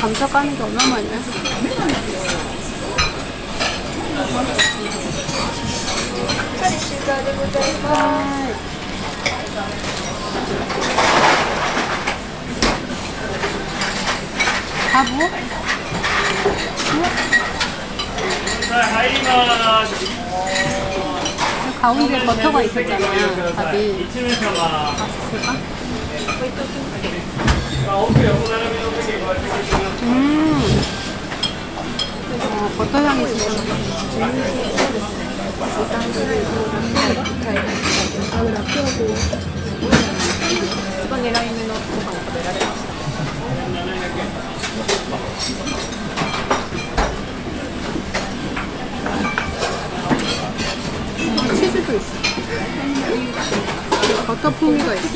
감자 까는 게 얼마만이야? 다 부어? 가운데 버터가 있었잖아, 밥이. 맛있을까? 버터 향이 진짜 치즈도 있어. 버터 풍미가 있어.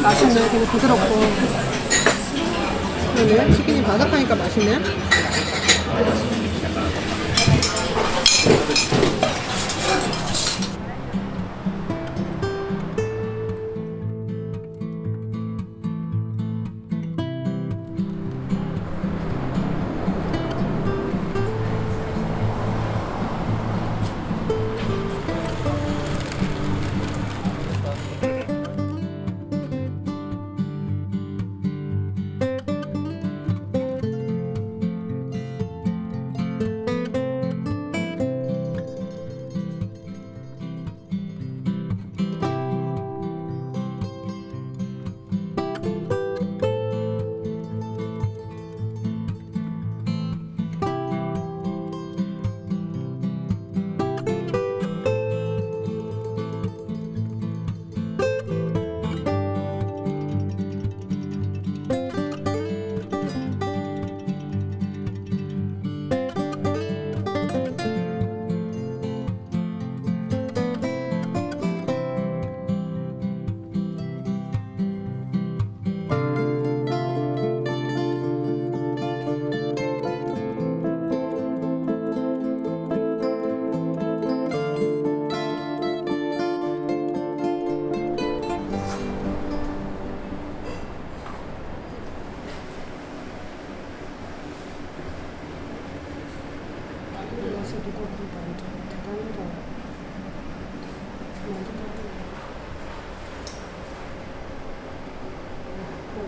맛있네. 되게 부드럽고. 그러네. 치킨이 바삭하니까 맛있네.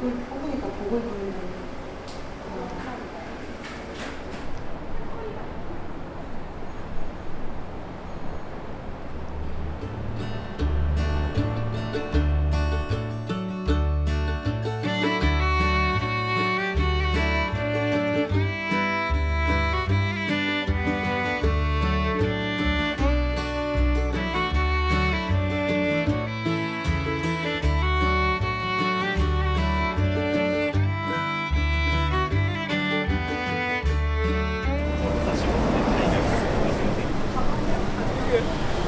뽑으니까 보글 보는다.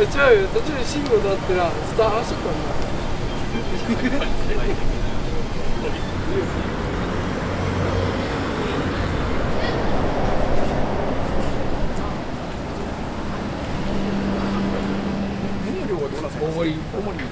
違うよ、途中で信号だったらスター走ったんだ。大盛り、大盛り。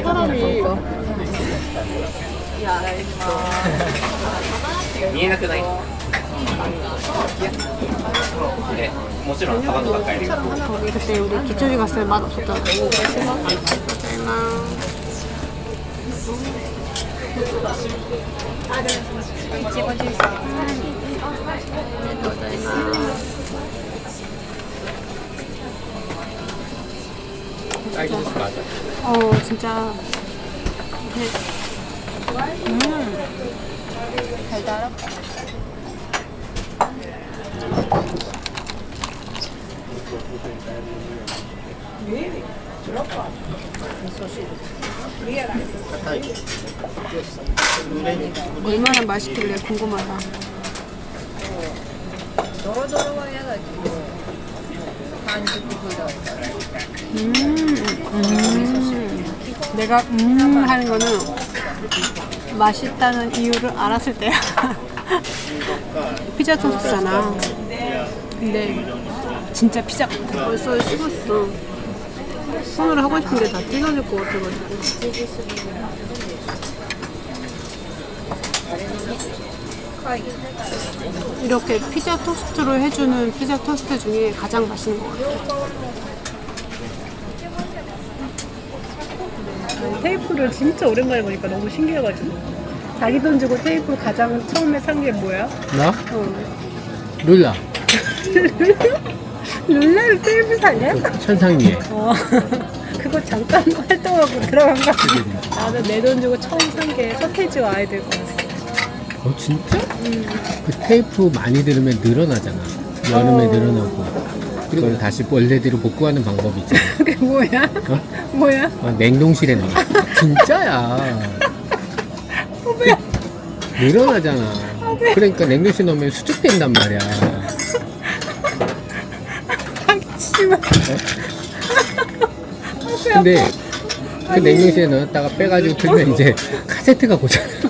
사람이 見えなくないでもちろんタバコが買えるよ 거기 그때 우리 기초지 갔을 때 맛 없었잖아. 딸기 주스 맞아 진짜. 달달하다. 얼마나 맛있길래 궁금하다. 내가 하는 거는 맛있다는 이유를 알았을 때야. 피자 토스트잖아. 근데 진짜 피자 같아. 벌써 식었어. 손으로 하고 싶은 게 다 찢어질 것 같아가지고. 이렇게 피자 토스트로 해주는 피자 토스트 중에 가장 맛있는 것 같아. 테이프를 진짜 오랜만에 보니까 너무 신기해가지고. 자기 돈 주고 테이프 가장 처음에 산 게 뭐야? 나? 어. 룰라 룰라를 테이프 사냐? 천상위에 그거 잠깐 활동하고 들어간 거 같아. 나도 내 돈 주고 처음 산 게 서태지와 아이들 거였어. 진짜? 그 테이프 많이 들으면 늘어나잖아 여름에 늘어나고 그걸 다시 원래대로 복구하는 방법이 있잖아 그게 뭐야? 뭐야? 냉동실에 넣어 진짜야 늘어나잖아 그러니까 냉동실에 넣으면 수축된단 말이야 상치마. 근데 그 냉동실에 넣었다가 빼가지고 틀면 이제 카세트가 고장나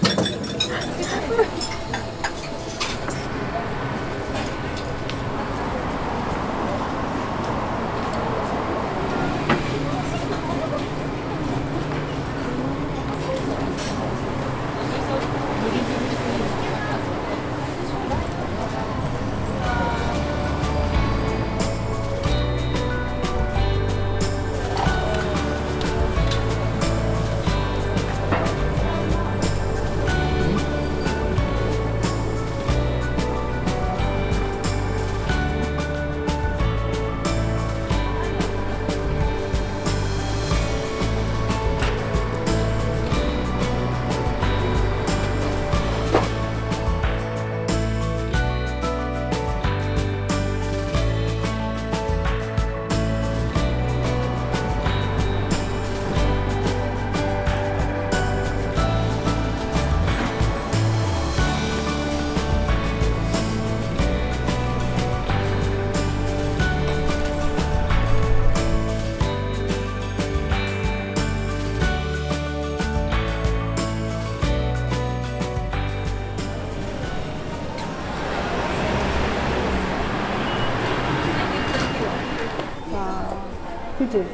그치?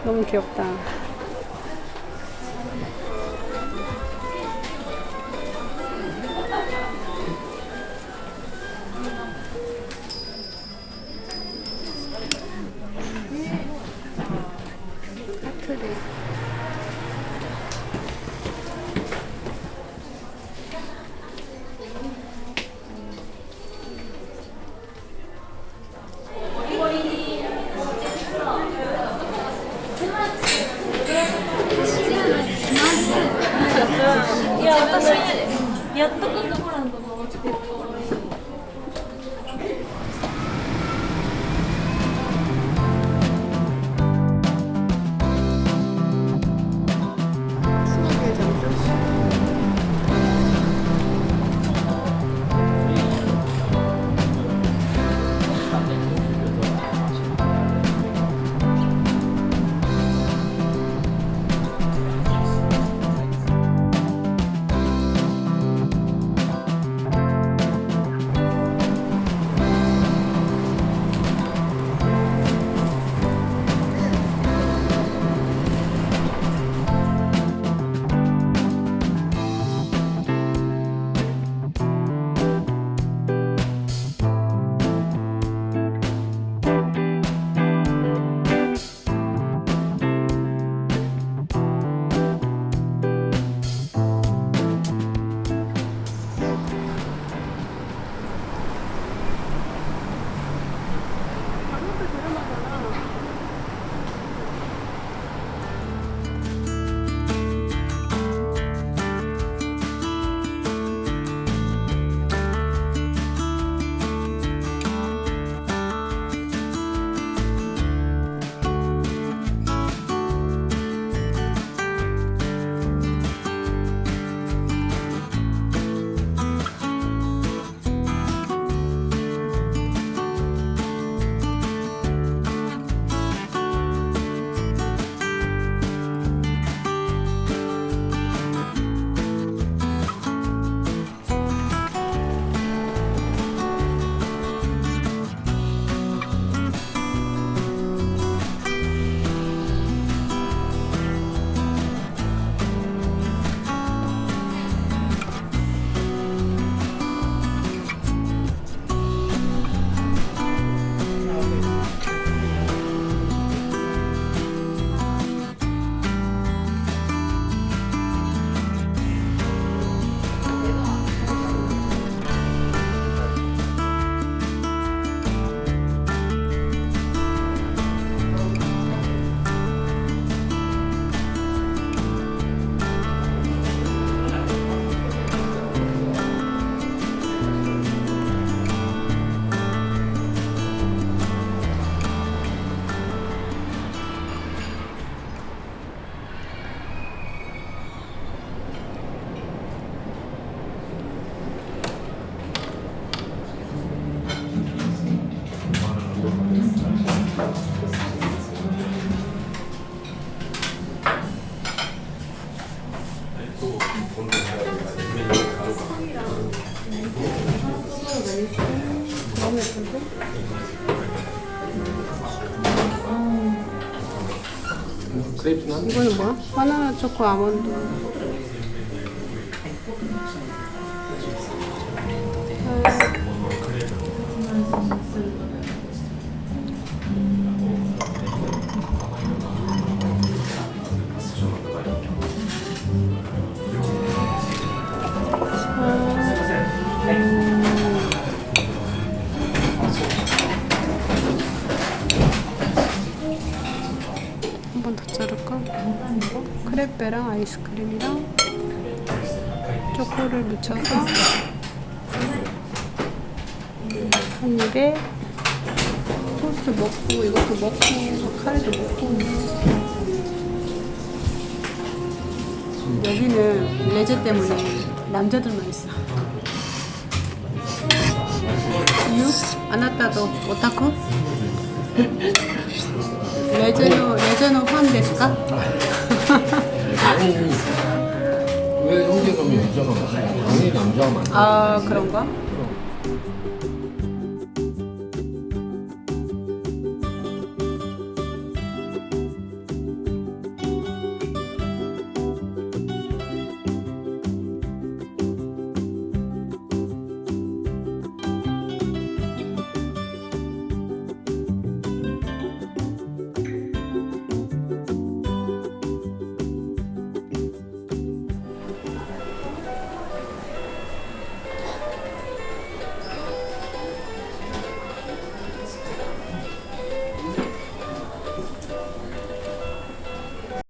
너무 귀엽다. 하트를. 이거는 뭐야? 바나나 초코 아몬드. 한 번 더 자를까? 크레페랑 아이스크림이랑 초코를 묻혀서 한 입에 토스트 먹고 이것도 먹고 카레도 먹고. 여기는 레제 때문에 남자들만 있어. 유? 아나타도 오타쿠? 레제노 판 데스까? 아니 왜 형제 가면 여자가 많아? 당연히 남자가 많아. 아 그런가?